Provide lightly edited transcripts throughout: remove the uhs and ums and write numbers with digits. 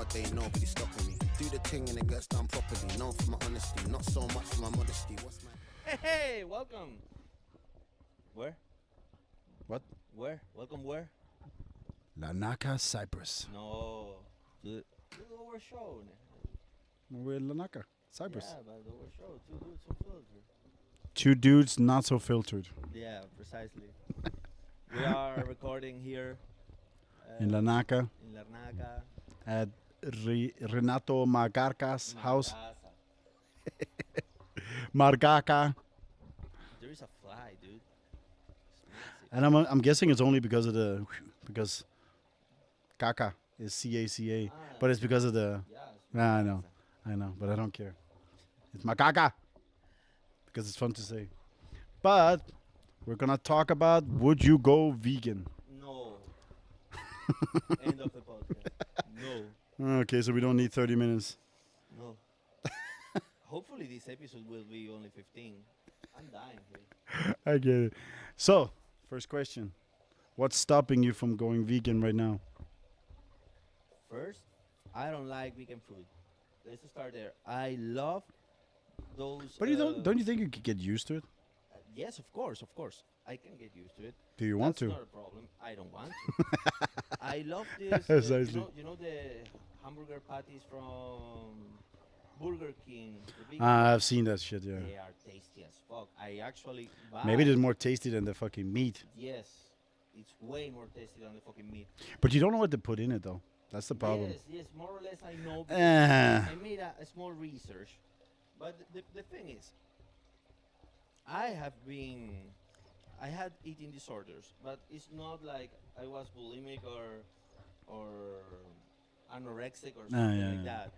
God, they ain't nobody stopping me. Do the thing and it gets done properly. Known for my honesty, not so much for my modesty. What's my... Hey, welcome. Where? What? Where? Welcome where? Larnaca, Cyprus. No. To our show. We're in Larnaca, Cyprus. Yeah, but our show. 2 dudes unfiltered. 2 dudes not so filtered. Yeah, precisely. We are recording here. In Larnaca. In Larnaca. At Renato Margarca's house. Margarca. There is a fly, dude. It's massive. And I'm guessing it's only because of because caca is CACA, but it's because of the. Yeah, I know, but I don't care. It's macaca because it's fun to say. But we're gonna talk about would you go vegan? No. End of the podcast. No. Okay, so we don't need 30 minutes. No. Hopefully this episode will be only 15. I'm dying here. I get it. So, first question. What's stopping you from going vegan right now? First, I don't like vegan food. Let's start there. I love those. But you don't you think you could get used to it? Yes, of course. I can get used to it. Do you want That's to? not a problem. I don't want to. I love this. Precisely. You know the hamburger patties from Burger King. The vegan I've seen that shit, yeah. They are tasty as fuck. I actually buy. Maybe it's more tasty than the fucking meat. Yes, it's way more tasty than the fucking meat. But you don't know what to put in it, though. That's the problem. Yes, more or less I know. Eh. I made a small research, but the thing is, I had eating disorders, but it's not like I was bulimic or anorexic or something like that,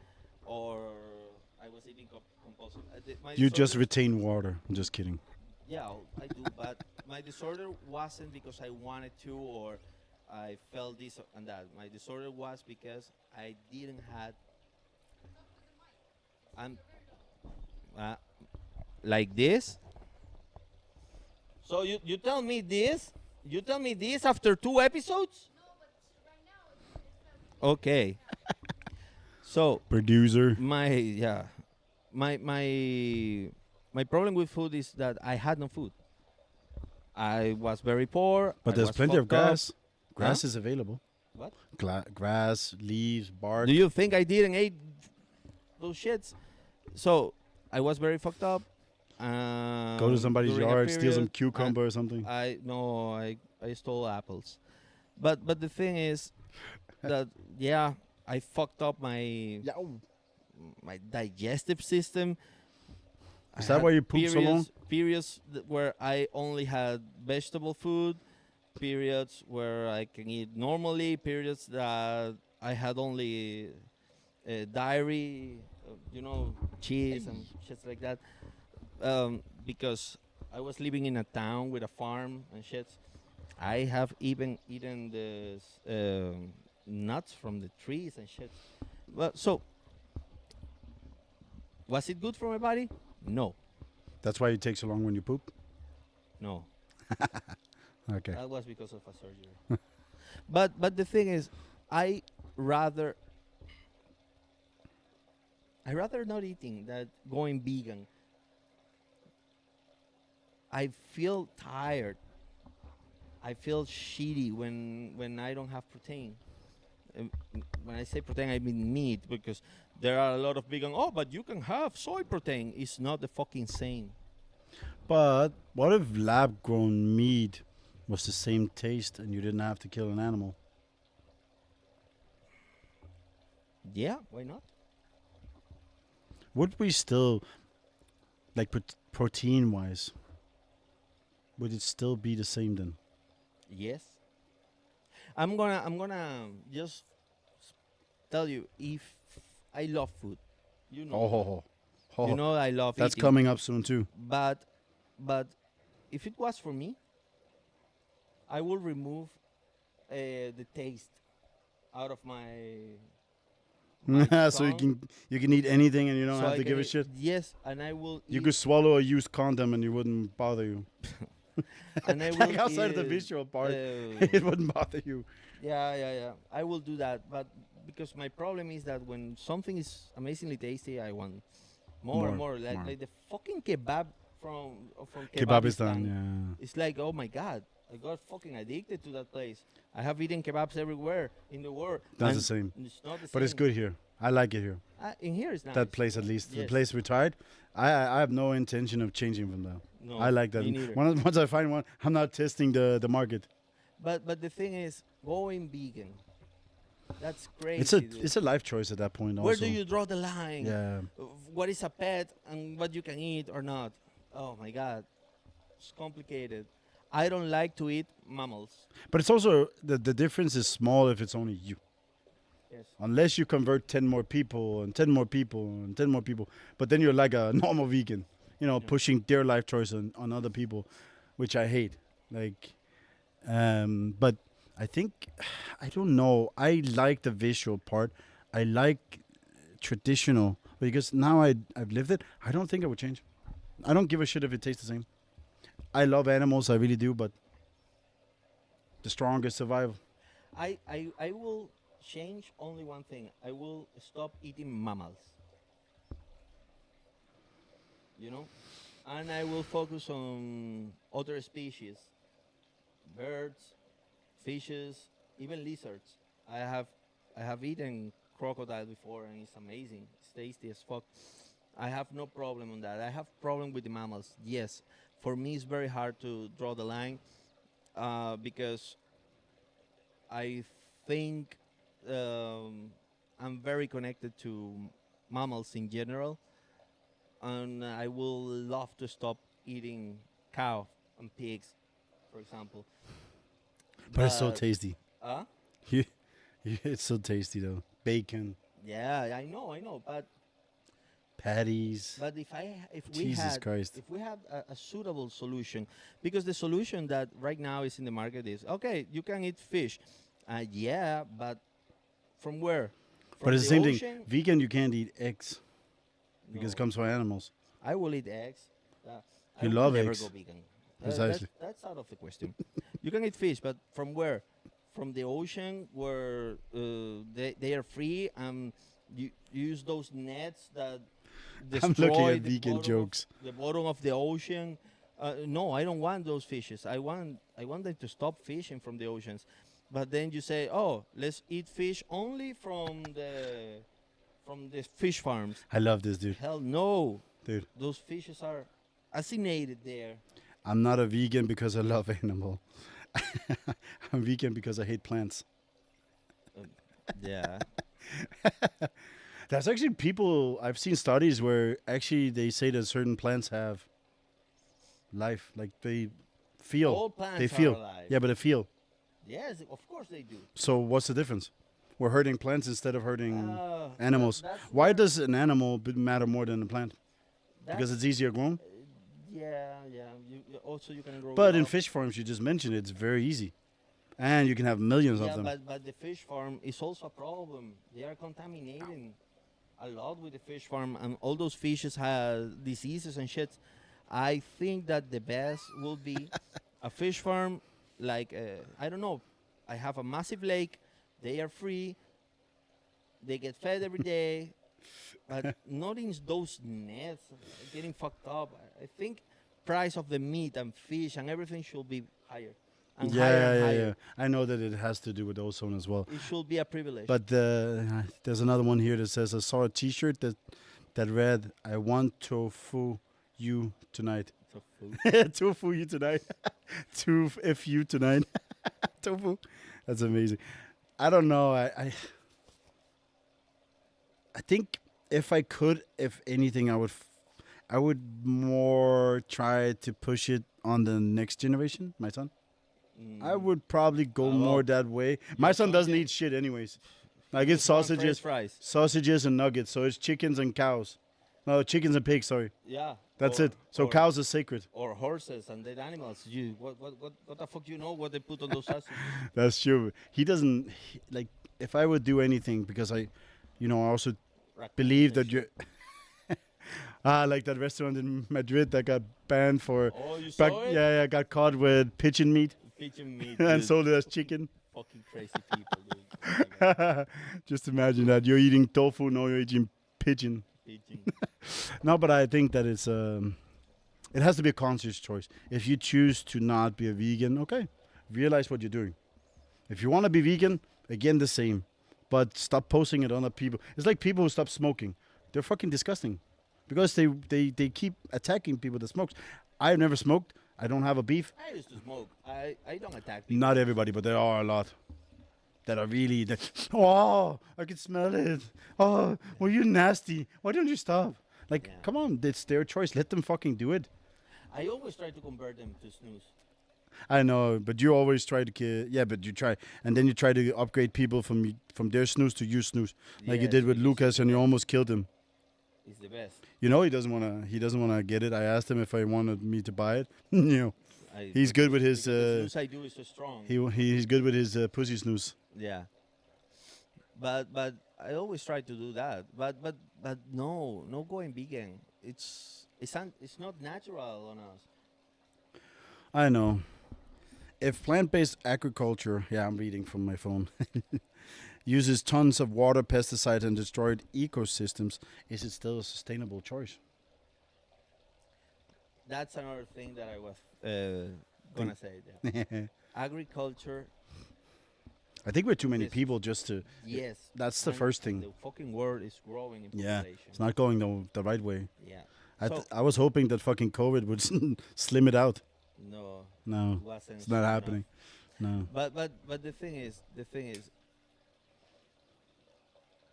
or I was eating compulsive. You just retain water. I'm just kidding. Yeah, I do, but my disorder wasn't because I wanted to or I felt this and that. My disorder was because I didn't have. I'm like this. So you tell me this? You tell me this after 2 episodes? No, but right now it's Okay. So Producer. my problem with food is that I had no food. I was very poor. But I there's was plenty of fucked up. grass. Grass Huh? is available. What? Grass, leaves, bark. Do you think I didn't eat those shits? So I was very fucked up. Go to somebody's during a yard, steal some period, cucumber or something. I stole apples, but the thing is that I fucked up my digestive system. Is I that had why you poop so long? Periods where I only had vegetable food, periods where I can eat normally, periods that I had only dairy, cheese and shit like that. Because I was living in a town with a farm and shit. I have even eaten this nuts from the trees and shit. Well, so was it good for my body? No, That's why it takes so long when you poop? no. Okay. That was because of a surgery. but the thing is, I rather not eating than going vegan. I feel tired. I feel shitty when I don't have protein. When I say protein, I mean meat, because there are a lot of vegan. Oh, but you can have soy protein. It's not the fucking same. But what if lab-grown meat was the same taste and you didn't have to kill an animal? Yeah, why not? Would we still, like protein-wise, would it still be the same then? Yes. I'm gonna just tell you, if I love food, you know. You know I love That's eating. coming up soon too. But if it was for me, I would remove the taste out of my So you can eat anything and you don't have to give a shit. Yes, and I will. You eat, could swallow a used condom and it wouldn't bother you. and I will Like outside of the eat, visual part, it wouldn't bother you. Yeah. I will do that, but because my problem is that when something is amazingly tasty, I want more and more. More. Like the fucking kebab from Kebabistan, Kebabistan. yeah. It's like, oh my god, I got fucking addicted to that place. I have eaten kebabs everywhere in the world. Not and the same. It's not the But it's same. good here. I like it here. In here it's nice. That place at least. The Yes. place we tried. I have no intention of changing from that. No, I like that. me neither. Once I find one, I'm not testing the market. But the thing is, going vegan. That's crazy. dude. It's a life choice at that point. Where also. do you draw the line? Yeah. What is a pet and what you can eat or not? Oh my god, it's complicated. I don't like to eat mammals. But it's also the difference is small if it's only you. Yes. Unless you convert 10 more people and 10 more people and 10 more people. But then you're like a normal vegan, Yeah. pushing their life choice on other people, which I hate. But I think, I don't know. I like the visual part. I like traditional because now I've lived it. I don't think I would change. I don't give a shit if it tastes the same. I love animals, I really do, but the strongest survive. I will change only one thing. I will stop eating mammals. And I will focus on other species, birds, fishes, even lizards. I have eaten crocodile before, and it's amazing. It's tasty as fuck. I have no problem on that. I have problem with the mammals. Yes, for me it's very hard to draw the line because I think I'm very connected to mammals in general, and I will love to stop eating cow and pigs, for example. But it's so tasty. Huh? It's so tasty though. Bacon, Yeah, I know, but patties. if Jesus Christ. we had a suitable solution, because the solution that right now is in the market is okay, you can eat fish, yeah, but from where? From But it's the same thing. ocean? Vegan, you can't eat eggs because it No. comes from animals. I will eat eggs. I You will love never eggs. go vegan. Precisely. That's out of the question. You can eat fish, but from where? From the ocean, where they are free, and you use those nets that I'm looking destroy at the vegan bottom jokes. the bottom of the ocean. No, I don't want those fishes. I want them to stop fishing from the oceans. But then you say, oh, let's eat fish only from the fish farms. I love this, dude. Hell no. Dude, Those fishes are assassinated there. I'm not a vegan because I love animal. I'm vegan because I hate plants. Yeah. There's actually people, I've seen studies where actually they say that certain plants have life. Like they feel. All plants They feel. are alive. Yeah, but they feel. Yes, of course they do. So what's the difference? We're hurting plants instead of hurting animals. that's Why where- does an animal matter more than a plant? Because that's- it's easier grown? Yeah. Also, you can grow. But in up. fish farms, you just mentioned it's very easy. And you can have millions Yeah, of them. but the fish farm is also a problem. They are contaminating a lot with the fish farm, and all those fishes have diseases and shit. I think that the best will be a fish farm, like I don't know. I have a massive lake. They are free. They get fed every day, but not in those nets getting fucked up. I think price of the meat and fish and everything should be higher. And higher and higher. I know that it has to do with ozone as well. It should be a privilege. But there's another one here that says, I saw a T-shirt that read, "I want tofu you tonight." So food. Tofu you tonight. To if you tonight. Tofu. That's amazing. I don't know. I think if I could, if anything, I would more try to push it on the next generation, my son. I would probably go Oh, more well, that way. My son doesn't okay. eat shit anyways. Like it's Just want sausages, French fries. sausages and nuggets. So it's chickens and cows. No, chickens and pigs. Sorry, Yeah. that's or- it. So or- cows are sacred. Or horses and dead animals. What the fuck you know what they put on those sausages? That's true. He doesn't like. If I would do anything, because I also believe that you. Like that restaurant in Madrid that got banned for. Oh, you saw it? Got caught with pigeon meat Pigeon meat. and dude. sold it as chicken. Fucking crazy people, dude. Just imagine that you're eating tofu, no, you're eating pigeon. No, but I think that it has to be a conscious choice. If you choose to not be a vegan, okay, realize what you're doing. If you want to be vegan, again the same, but stop posting it on other people. It's like people who stop smoking. They're fucking disgusting because they keep attacking people that smokes. I've never smoked. I don't have a beef. I used to smoke. I don't attack people. Not everybody, but there are a lot that are really. Oh, I can smell it. Oh, well, you nasty. Why don't you stop? Like, Yeah. come on, it's their choice. Let them fucking do it. I always try to convert them to snooze. I know, but you always try to yeah, but you try, and then you try to upgrade people from their snooze to your snooze, like you Yes, did with because Lucas, and you almost killed him. It's the best. You know, he doesn't wanna get it. I asked him if I wanted me to buy it. You know, he's good with his. because the snooze I do is so strong. He's good with his pussy snooze. Yeah. But I always try to do that. But no going vegan. It's not natural on us. I know. If plant-based agriculture, yeah, I'm reading from my phone, uses tons of water, pesticides, and destroyed ecosystems, is it still a sustainable choice? That's another thing that I was gonna say. Yeah. Agriculture, I think we're too many Yes. people just to. yes. That's the and first thing. The fucking world is growing in Yeah, population. it's not going the right way. Yeah. I So- was hoping that fucking COVID would slim it out. No, No, wasn't. it's not enough. happening. No. But the thing is,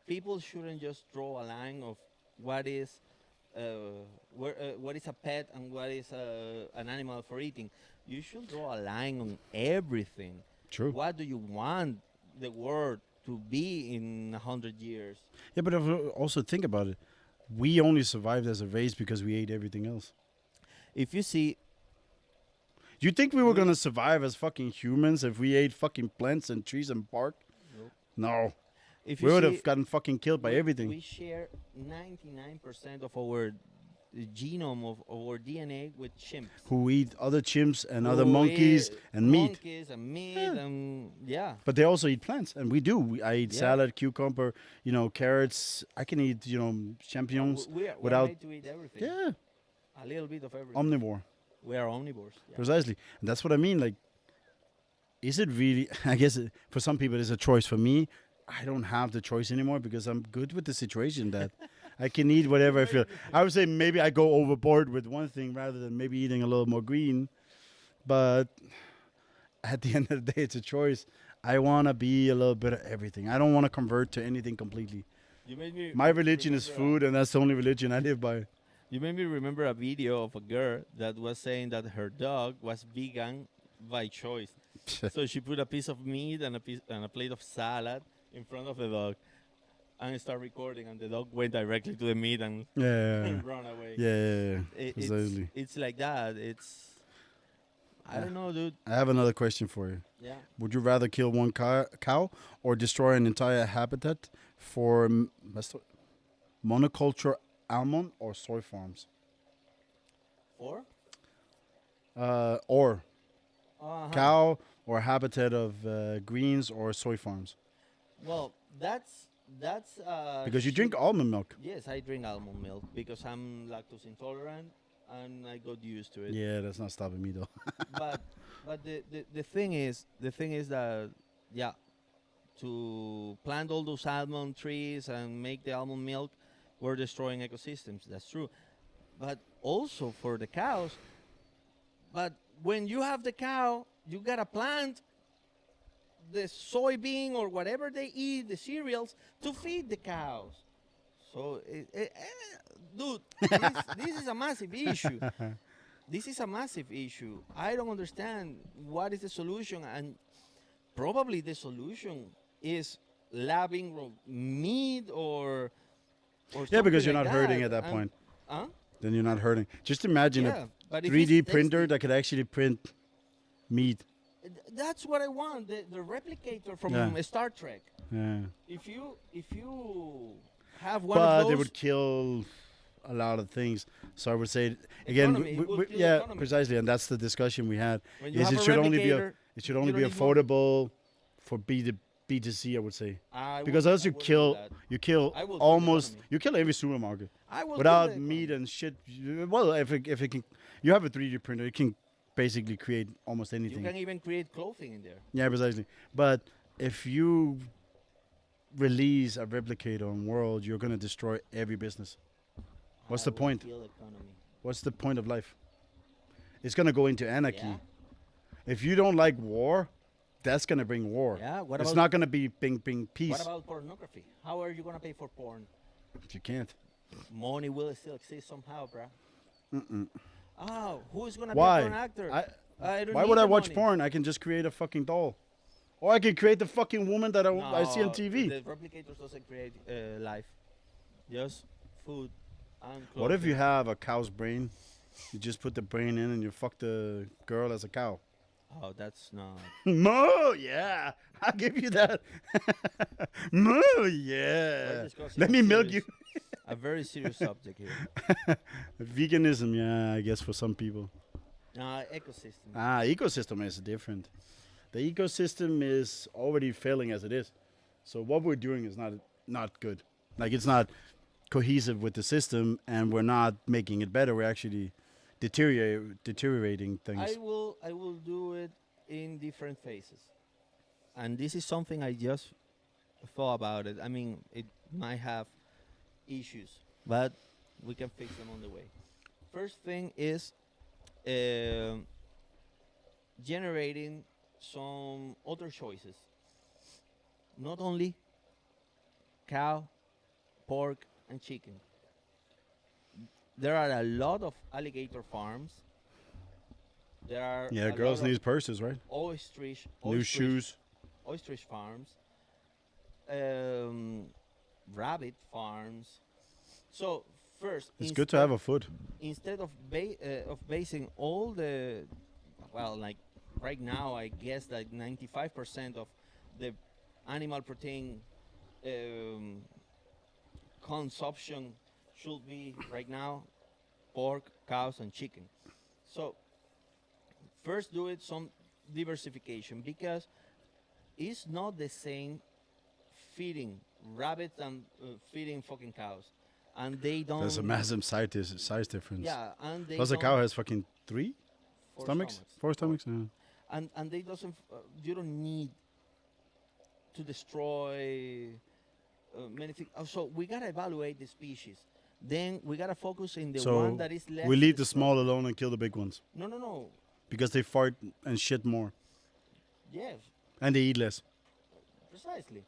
people shouldn't just draw a line of what is what is a pet and what is an animal for eating. You should draw a line on everything. True. What do you want the world to be in 100 years? Yeah, but if you also think about it. We only survived as a race because we ate everything else. If you see, Do you think we were gonna survive as fucking humans if we ate fucking plants and trees and bark? Nope. No. if We you would see, have gotten fucking killed by we everything. share 99% of our genome of our DNA with chimps. Who eat other chimps and other Who monkeys eat and meat. Monkeys and meat Yeah. and yeah. But they also eat plants, and we do. I eat Yeah. salad, cucumber, carrots. I can eat, champignons. We're without- made to eat everything. Yeah, A little bit of everything. omnivore. We are omnivores. Yeah. Precisely. And that's what I mean. Like, is it really? I guess for some people it's a choice. For me, I don't have the choice anymore because I'm good with the situation that I can eat whatever I feel. I would say maybe I go overboard with one thing rather than maybe eating a little more green. But at the end of the day, it's a choice. I want to be a little bit of everything. I don't want to convert to anything completely. You made me My religion is remember food, and that's the only religion I live by. You made me remember a video of a girl that was saying that her dog was vegan by choice. So she put a piece of meat and a plate of salad in front of the dog, and started recording. And the dog went directly to the meat and, Yeah. and ran away. Yeah. It- Precisely. it's like that. I don't know, dude. I have another question for you. Yeah. Would you rather kill one cow or destroy an entire habitat for monoculture almond or soy farms? Or Or uh cow or habitat of greens or soy farms? Well, that's Because you drink almond milk. Yes, I drink almond milk because I'm lactose intolerant and I got used to it. Yeah, that's not stopping me though. but the thing is that yeah, to plant all those almond trees and make the almond milk, we're destroying ecosystems. That's true. But also for the cows. But when you have the cow, you gotta plant the soybean or whatever they eat, the cereals, to feed the cows. So, dude, this is a massive issue. This is a massive issue. I don't understand what is the solution, and probably the solution is labbing meat or Yeah, because something you're like not hurting that. at that And- point. Huh? Then you're not hurting. Just imagine Yeah, a but if 3D it's printer tasty- that could actually print meat. That's what I want. The replicator from Yeah. Star Trek. Yeah. If you have one But of those, they would kill a lot of things. So I would say again, Economy, it would kill yeah, economy. precisely, and that's the discussion we had. when you Is have it a should only be replicator, it should only you be don't need more. affordable for be the B2C, I would say, I because will- else I you will do kill that. you kill I will kill the almost economy. you kill every supermarket I will without kill the meat economy. and shit. Well, if it can, you have a 3D printer, it can basically create almost You anything. can even create clothing in there. Yeah, precisely. But if you release a replicator on world, you're gonna destroy every business. What's the I will point? kill economy. What's the point of life? It's gonna go into anarchy. Yeah. If you don't like war, that's gonna bring war. Yeah. What It's about not gonna be bring peace. what about pornography? How are you gonna pay for porn? You can't. Money will still exist somehow, bruh. Oh, who's gonna Why? be a porn actor? I don't Why need would I the watch money. porn? I can just create a fucking doll, or I can create the fucking woman that I see on No, TV. The replicators doesn't create life, just food and clothing. What if you have a cow's brain? You just put the brain in and you fuck the girl as a cow. Oh, that's not. Moo, yeah, I'll give you that. Moo, We're yeah. discussing Let a me milk serious- you. A very serious subject here. Veganism, yeah, I guess for some people. Ecosystem. Ecosystem is different. The ecosystem is already failing as it is. So what we're doing is not good. Like it's not cohesive with the system, and we're not making it better. We're actually deteriorating things. I will do it in different phases, and this is something I just thought about it. I mean, it might have issues, but we can fix them on the way. First thing is generating some other choices. Not only cow, pork, and chicken. There are a lot of alligator farms. There are Yeah, a girls lot of need purses, right? ostrich, New shoes. ostrich farms, rabbit farms. So first, It's good to have a foot. instead of basing all the, well, like right now, I guess that 95% of the animal protein consumption should be right now pork, cows, and chicken. So first, do it some diversification, because it's not the same feeding rabbits and feeding fucking cows, and they don't. There's a massive size difference. Yeah, and they Plus, a don't- cow has fucking 3 four stomachs? 4 stomachs? Yeah. and they doesn't. You don't need to destroy many things. So we gotta evaluate the species. Then we gotta focus in the So one that is less. we leave the destroyed. small alone and kill the big ones No. because they fart and shit more Yes, and they eat less. precisely.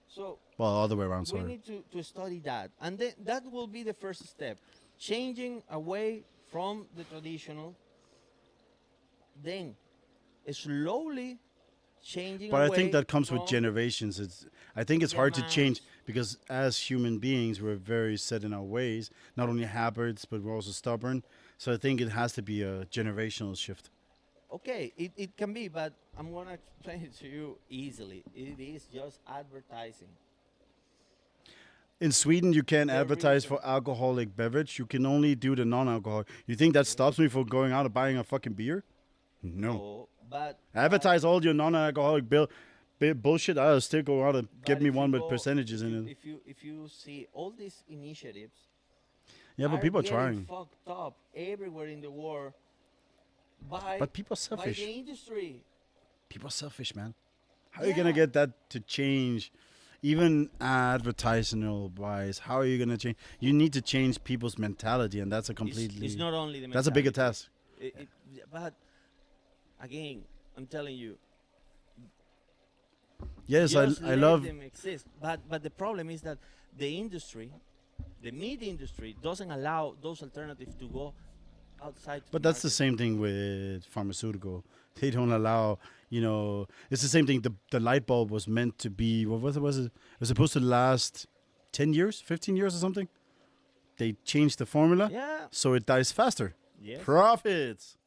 So Well, all the way around. we Sorry. need to study that, and then that will be the first step, changing away from the traditional. Then slowly changing. But I away think that comes with from- generations. I think it's hard to change Demands. because as human beings, we're very set in our ways. Not only habits, but we're also stubborn. So I think it has to be a generational shift. Okay, it can be, but I'm gonna explain it to you easily. It is just advertising. In Sweden, you can't They're advertise reason- for alcoholic beverage. You can only do the non-alcoholic. You think that stops me from going out and buying a fucking beer? No. So, but Advertise all your non-alcoholic bullshit. I'll still go out and but give me if you one with go- percentages if in you- it. If you see all these initiatives, Yeah, but people are getting trying. fucked up everywhere in the world by But people are by selfish. the industry. People are selfish, man. How are you gonna get that to change? Even advertisational wise, how are you gonna change? You need to change people's mentality, and that's a completely. It's not only the that's a bigger mentality. task. But again, I'm telling you, Yes, just I let love. them exist. But the problem is that the industry, the meat industry, doesn't allow those alternatives to go outside. But that's the same thing with pharmaceutical. They don't allow. It's the same thing. The light bulb was meant to be. What was it? It was supposed to last 10 years, 15 years, or something. They changed the formula, Yeah. so it dies faster. Yes. Profits.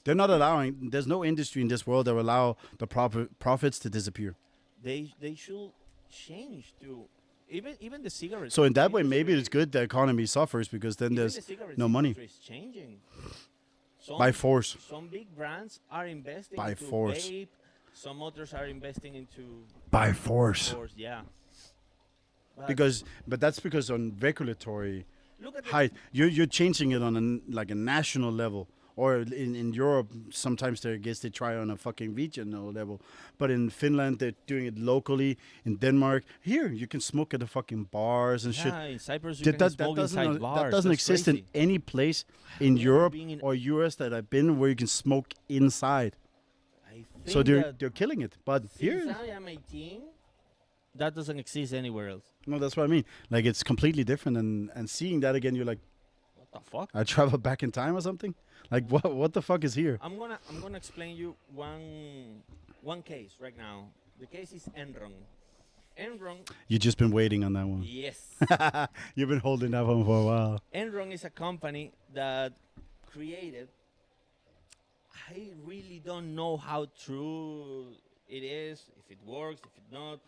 They're not allowing. There's no industry in this world that will allow the profits to disappear. They should change to even the cigarette. So in that way, maybe industry- it's good the economy suffers because then even there's the cigarette no money. industry is changing. By force. Some big brands are investing By into force. vape, Some others are investing into By force. stores. Yeah. But that's because on regulatory Look at the height, you're changing it on like a national level, or in Europe sometimes they guess they try on a fucking regional level, but in Finland they're doing it locally. In Denmark, here you can smoke at the fucking bars and shit. yeah, in Cyprus you That, can that, smoke doesn't inside bars. that doesn't That's exist crazy. in any place in never Europe been in- or US that I've been where you can smoke inside. I So think that they're killing it. But since here, I am 18, that doesn't exist anywhere else. no, that's what I mean. Like it's completely different, and seeing that again, you're like, What the fuck? I travel back in time or something. Like what the fuck is here? I'm gonna explain you one case right now. The case is Enron. Enron, You've just been waiting on that one. yes. You've been holding that one for a while. Enron is a company that created. I really don't know how true it is, if it works, if it not.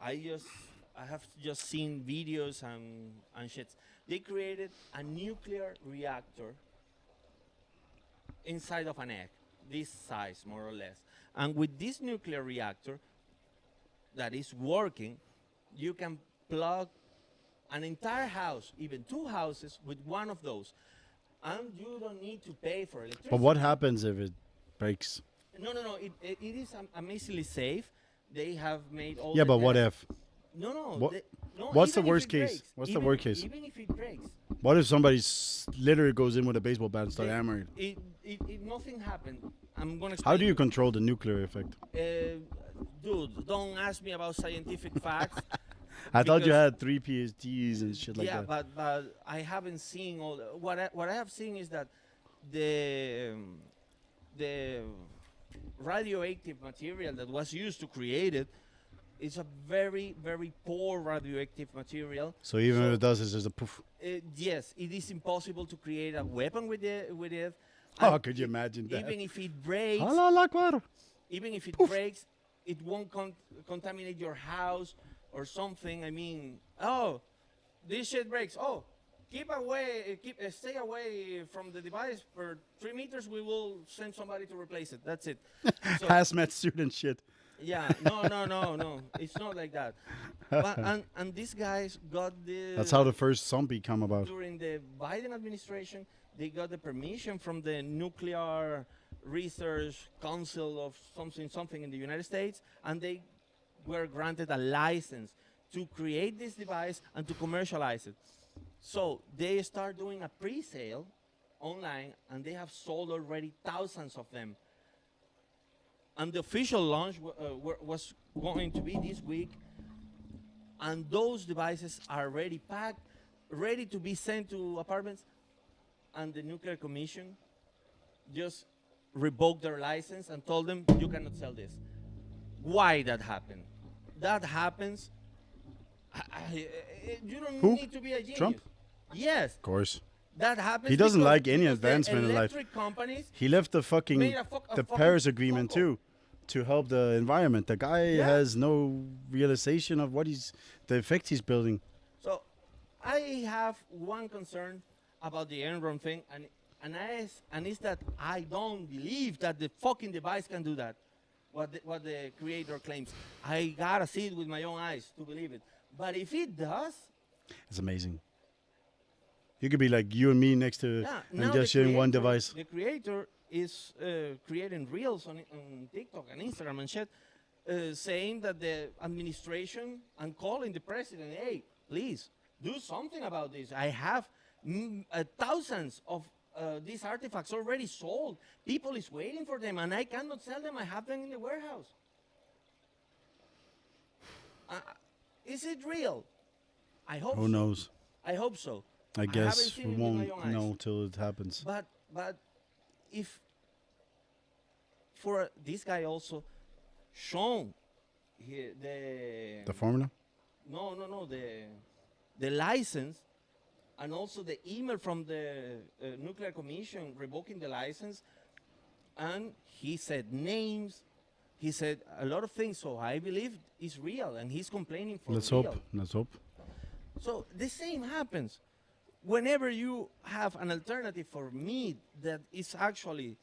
I have just seen videos and shit. They created a nuclear reactor inside of an egg, this size more or less. And with this nuclear reactor that is working, you can plug an entire house, even 2 houses, with one of those. And you don't need to pay for electricity. But what happens if it breaks? No. It is amazingly safe. They have made all. Yeah, the but what tests. if? No. What- No. what's the even if worst it case? breaks, What's the even- worst case? Even if it breaks, What if somebody literally goes in with a baseball bat and start They- hammering? it nothing happened. I'm gonna. How do you explain control the nuclear effect? dude, don't ask me about scientific facts. I thought you Because- had 3 PhDs and shit like yeah, that. but I haven't seen all. What I have seen is that the radioactive material that was used to create it is a very very poor radioactive material. So even so- if it does, it's just a poof. Yes, it is impossible to create a weapon with it. Oh, And could you imagine that? Even if it breaks, Allah Akbar. even if it breaks, it won't contaminate your house or something. I mean, oh, this shit breaks. Oh, stay away from the device for 3 meters. We will send somebody to replace it. That's it. So, Hazmat student shit. yeah, no. It's not like that. But, and these guys got the. That's how the first zombie come about. During the Biden administration, they got the permission from the Nuclear Research Council of something in the United States, and they were granted a license to create this device and to commercialize it. So they start doing a pre-sale online, and they have sold already thousands of them. And the official launch was going to be this week, and those devices are already packed, ready to be sent to apartments. And the Nuclear Commission just revoked their license and told them, you cannot sell this. Why that happened? That happens. You don't Who? need to be a genius. Trump? Yes, Of course. that happens. He doesn't because- like any because the advancement in life. electric companies He left the fucking made a fucking Paris Agreement fuck too, to help the environment. The guy Yeah. has no realization of the effect he's building. So I have one concern about the Enron thing, and it's that I don't believe that the fucking device can do that. What the creator claims. I gotta see it with my own eyes to believe it. But if it does, It's amazing. You could be like you and me next to yeah, and now just sharing one creator- device. The creator is creating reels on TikTok and Instagram and shit, saying that the administration and calling the president, hey, please do something about this. I have thousands of these artifacts already sold. People is waiting for them, and I cannot sell them. I have them in the warehouse. Is it real? I hope. Who so. knows? I hope so. I haven't guess seen we it with my won't own eyes. know till it happens. But if for this guy also shown The formula? no the license and also the email from the nuclear commission revoking the license, and he said names, he said a lot of things, so I believe it's real and he's complaining for Let's real. hope. Let's hope. So the same happens whenever you have an alternative for meat that is actually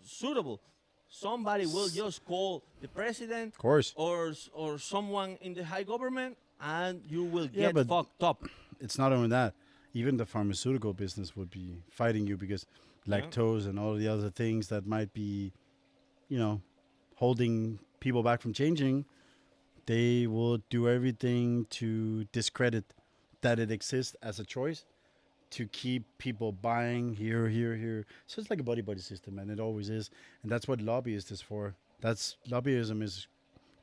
suitable. somebody will just call the president Of course. or someone in the high government, and you will Yeah, get but- fucked up. It's not only that. Even the pharmaceutical business would be fighting you because lactose and all the other things that might be, holding people back from changing. They will do everything to discredit that it exists as a choice to keep people buying here, here, here. So it's like a buddy system, and it always is. And that's what lobbyist is for. That's lobbyism is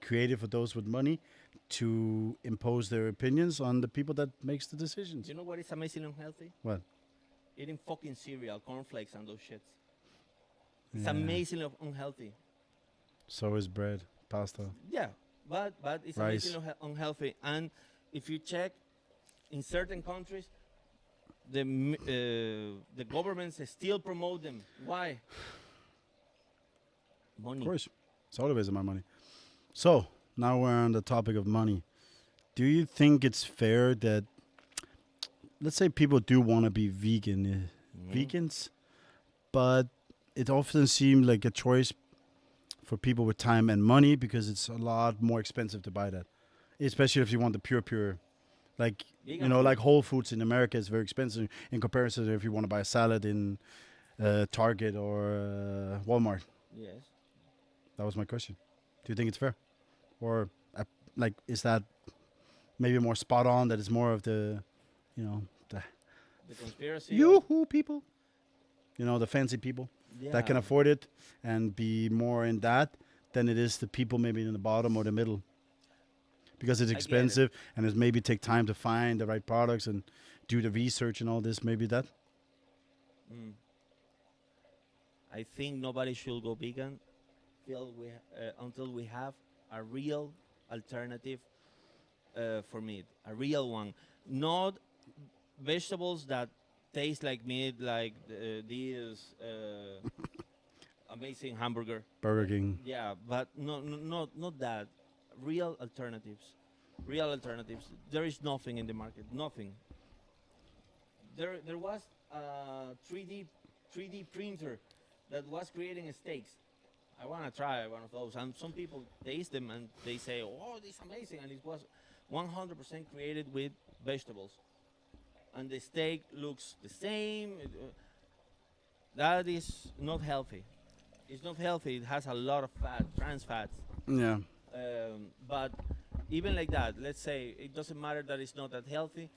created for those with money to impose their opinions on the people that makes the decisions. You know what is amazing unhealthy? What? Eating fucking cereal, cornflakes, and those shits. It's Yeah. amazingly unhealthy. So is bread, pasta. Yeah, but it's Rice. amazingly unhealthy. And if you check, in certain countries, the governments still promote them. Why? Money. Of course. It's always about money. So, now we're on the topic of money. Do you think it's fair that, let's say people do want to be vegans, but it often seems like a choice for people with time and money because it's a lot more expensive to buy that. Especially if you want the pure, like, Vegan like Whole Foods in America is very expensive in comparison to if you want to buy a salad in Target or Walmart. Yes. That was my question. Do you think it's fair? Or, is that maybe more spot on, that it's more of the, the The conspiracy. yoo-hoo people? The fancy people Yeah. that can afford it and be more in that than it is the people maybe in the bottom or the middle. Because it's I get it. expensive and it maybe take time to find the right products and do the research and all this, maybe that. Mm. I think nobody should go vegan until we have a real alternative for meat, a real one. Not vegetables that taste like meat, like this amazing hamburger. Burger King. Yeah, but not that. Real alternatives. Real alternatives. There is nothing in the market. Nothing. There was a 3D printer that was creating steaks. I want to try one of those. And some people taste them and they say, "Oh, this is amazing!" And it was 100% created with vegetables. And the steak looks the same. That is not healthy. It's not healthy. It has a lot of fat, trans fats. Yeah. But even like that, let's say it doesn't matter that it's not that healthy.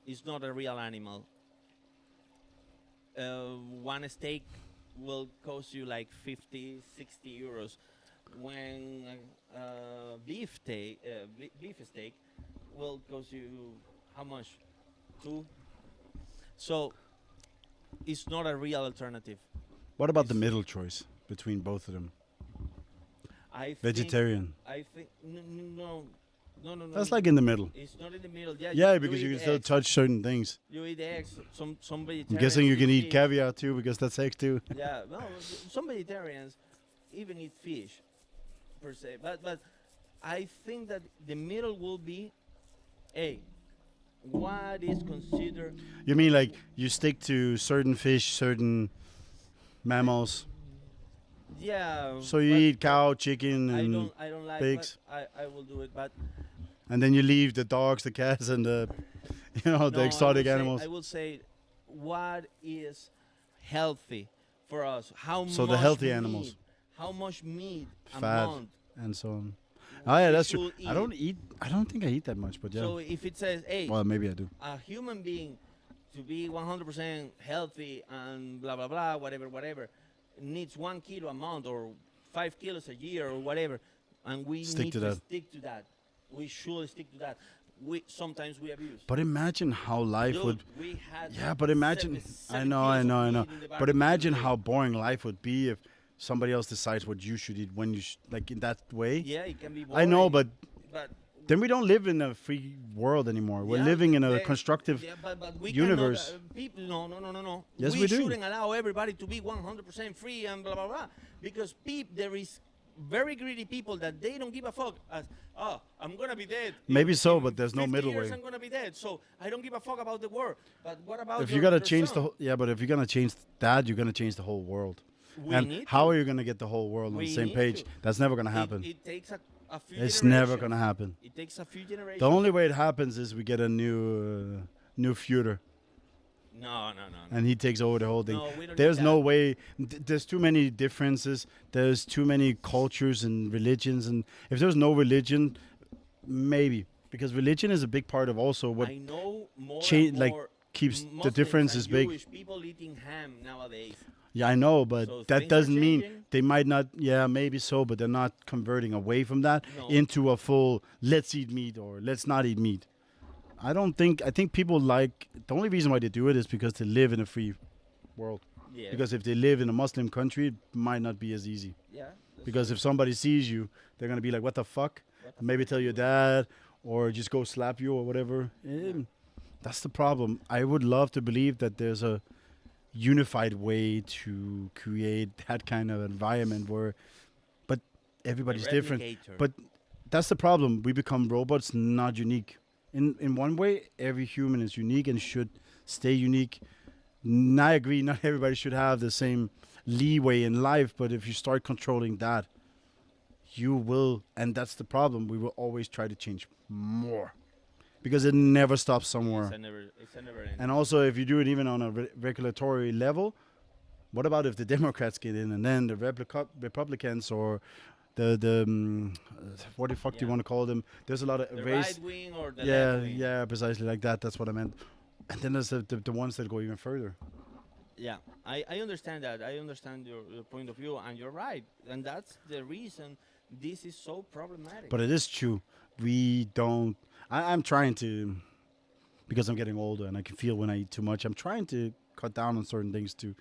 It's not a real animal. One steak will cost you like 50, 60 euros. When beef steak will cost you how much? 2. So it's not a real alternative. What about the middle choice between both of them? I think, Vegetarian. I think no. That's like in the middle. It's not in the middle. Yeah. Yeah, because you eat can still eggs. touch certain things. You eat eggs. Some I'm vegetarians. guessing you can eat fish. caviar too because that's eggs too. Yeah, no. Some vegetarians even eat fish, per se. But I think that the middle will be, what is considered. You mean like you stick to certain fish, certain mammals? Yeah. So you but eat cow, chicken, I and don't like. pigs. But I will do it, but and then you leave the dogs, the cats, and the no, the exotic animals. I will say, what is healthy for us? How So much the healthy meat, animals. How much meat a Fat. month? And so on. Oh yeah, we that's true. should I don't eat. I don't think I eat that much, but yeah. So if it says, Well, maybe I do. a human being to be 100% healthy and blah blah blah, whatever, needs 1 kilo a month or 5 kilos a year or whatever, and we Stick need to to that. stick to that. We should stick to that. Sometimes we abuse. But imagine how life Dude, would. we had Yeah, but imagine. I 7 know, kilos I of know, I meat know. in the But barbecue imagine today. how boring life would be if somebody else decides what you should eat when you like in that way. Yeah, it can be. I know, boring, but then we don't live in a free world anymore. We're living in a they- constructive. yeah, but we universe. Cannot, people, no. Yes, we we do. shouldn't allow everybody to be 100% free and blah blah blah, because there is very greedy people that they don't give a fuck. I'm gonna be dead. Maybe so, in but there's no 50 middle years way. I'm gonna be dead, so I don't give a fuck about the world. But what about If you your gotta change son? the whole, yeah, but if you're gonna change that, you're gonna change the whole world. We And need how to. are you going to get the whole world on We the same need page? to. That's never going to happen. It takes a few It's generations. never going to happen. It takes a few generations. The only way it happens is we get a new Führer, No. and he takes over the whole thing. No, we don't There's need no that. way. There's too many differences. There's too many cultures and religions. And if there's no religion, maybe, because religion is a big part of also what I know more cha- and like more keeps the Muslims difference and is big. Jewish people eating ham nowadays. Yeah, I know, but So that things are doesn't mean changing. they might not. Yeah, maybe so, but they're not converting away from that No. into a full let's eat meat or let's not eat meat. I don't think. I think people like the only reason why they do it is because they live in a free world. Yeah. Because if they live in a Muslim country, it might not be as easy. Yeah. Because if somebody sees you, they're gonna be like, "What the fuck?" Maybe tell your dad or just go slap you or whatever. That's the problem. I would love to believe that there's a unified way to create that kind of environment where, but everybody's different. But that's the problem. We become robots, not unique. In one way, every human is unique and should stay unique. And I agree, not everybody should have the same leeway in life, but if you start controlling that, you will, and that's the problem. We will always try to change more because it never stops somewhere. It's a never ending. And also, if you do it even on a regulatory level, what about if the Democrats get in and then the Republicans or what the fuck do you Yeah. want to call them? There's a lot of The race. right wing or the Yeah, left wing. yeah, precisely like that. That's what I meant. And then there's the ones that go even further. Yeah, I understand that. I understand your point of view, and you're right. And that's the reason this is so problematic. But it is true. We don't. I'm trying to, because I'm getting older and I can feel when I eat too much. I'm trying to cut down on certain things to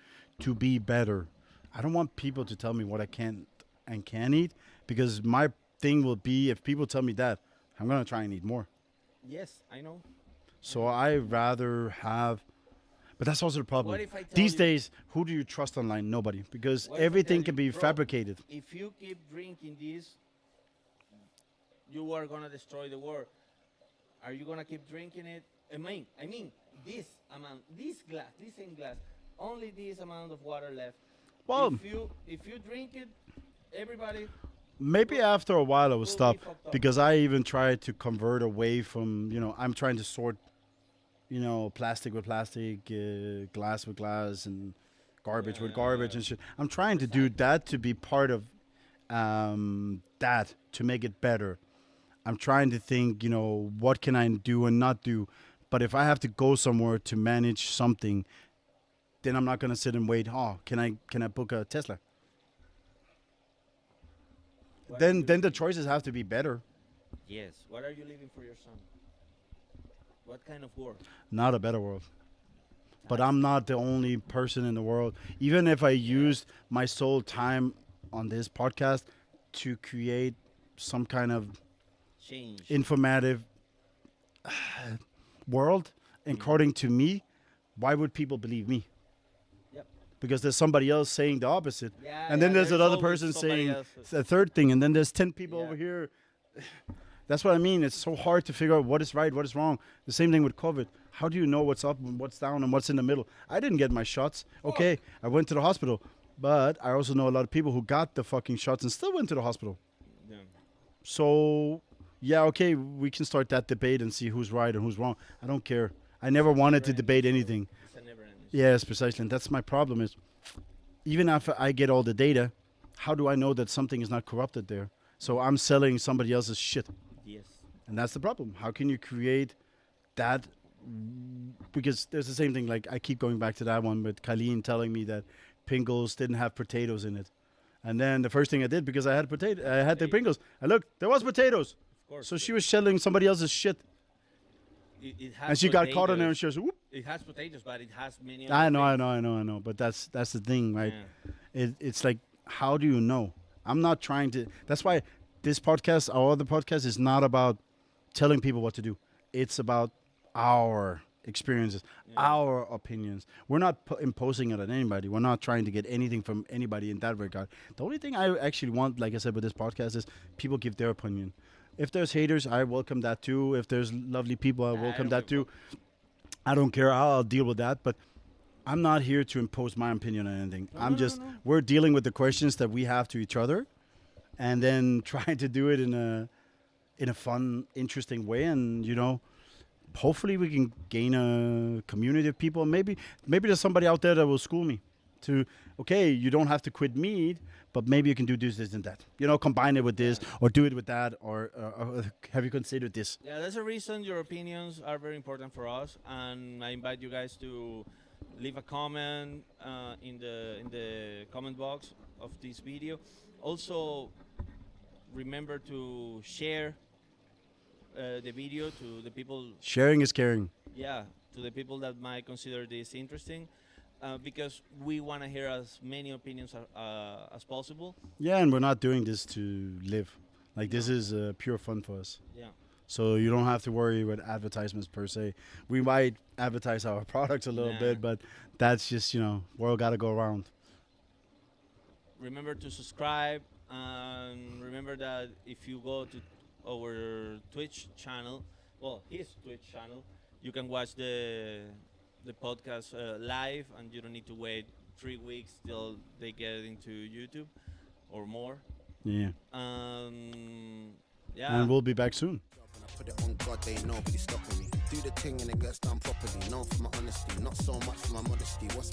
be better. I don't want people to tell me what I can't and can eat, because my thing will be, if people tell me that, I'm gonna try and eat more. Yes, I know. So I rather have. But that's also the problem. What if I tell These you- days, who do you trust online? Nobody, because What if I everything tell can you, be bro, fabricated. If you keep drinking this, you are gonna destroy the world. Are you gonna keep drinking it? I mean, this amount, this same glass, only this amount of water left. Well, if you drink it, everybody. maybe after a while I will Will stop, be fucked up. because I even tried to convert away from, I'm trying to sort, plastic with plastic, glass with glass, and garbage with garbage and shit. I'm trying to do that to be part of that, to make it better. I'm trying to think, what can I do and not do. But if I have to go somewhere to manage something, then I'm not going to sit and wait. Oh, can I book a Tesla? Then the choices have to be better. Yes. What are you leaving for your son? What kind of world? Not a better world. But I'm not the only person in the world. Even if I used my sole time on this podcast to create some kind of Change. informative world, according to me, why would people believe me? Yep. Because there's somebody else saying the opposite. Yeah, And then yeah, there's another always person somebody saying else. a third thing. And then there's 10 people Yeah. over here. That's what I mean. It's so hard to figure out what is right, what is wrong. The same thing with COVID. How do you know what's up and what's down and what's in the middle? I didn't get my shots. Okay, I went to the hospital. But I also know a lot of people who got the fucking shots and still went to the hospital. Yeah. So, yeah, okay, we can start that debate and see who's right and who's wrong. I don't care. I never wanted to debate anything. It's a never-ending. Yes, precisely. And that's my problem is, even after I get all the data, how do I know that something is not corrupted there? So I'm selling somebody else's shit. Yes. And that's the problem. How can you create that? Because there's the same thing, like I keep going back to that one with Colleen telling me that Pringles didn't have potatoes in it. And then the first thing I did, because I had the Pringles, I looked, there was potatoes. Of course. So she was selling somebody else's shit. It has And she got caught on there and potatoes. she was, whoop. It has potatoes, but it has many. I other know. things. But that's the thing, right? Yeah. It's like, how do you know? I'm not trying to. That's why this podcast, our other podcast, is not about telling people what to do. It's about our experiences, our opinions. We're not imposing it on anybody. We're not trying to get anything from anybody in that regard. The only thing I actually want, like I said with this podcast, is people give their opinion. If there's haters, I welcome that too. If there's lovely people, I welcome that too. I don't care. I'll deal with that. But I'm not here to impose my opinion on anything. No, I'm no, just no. we're dealing with the questions that we have to each other, and then trying to do it in a fun, interesting way, and hopefully we can gain a community of people. Maybe there's somebody out there that will school me to, okay, you don't have to quit meat, but maybe you can do this and that. Combine it with this or do it with that, or have you considered this? Yeah, that's a reason your opinions are very important for us, and I invite you guys to leave a comment in the comment box of this video. Also, remember to share the video to the people. Sharing is caring. Yeah, to the people that might consider this interesting, because we want to hear as many opinions as possible. Yeah, and we're not doing this to live. Like, this is pure fun for us. Yeah. So you don't have to worry with advertisements per se. We might advertise our products a little Nah. bit, but that's just, world got to go around. Remember to subscribe, and remember that if you go to our Twitch channel, well, his Twitch channel, you can watch the podcast live, and you don't need to wait 3 weeks till they get into YouTube or more. Yeah. Yeah. And we'll be back soon. When I put it on God, they ain't nobody stopping me. Do the thing and it gets done properly. Known for my honesty, not so much for my modesty. What's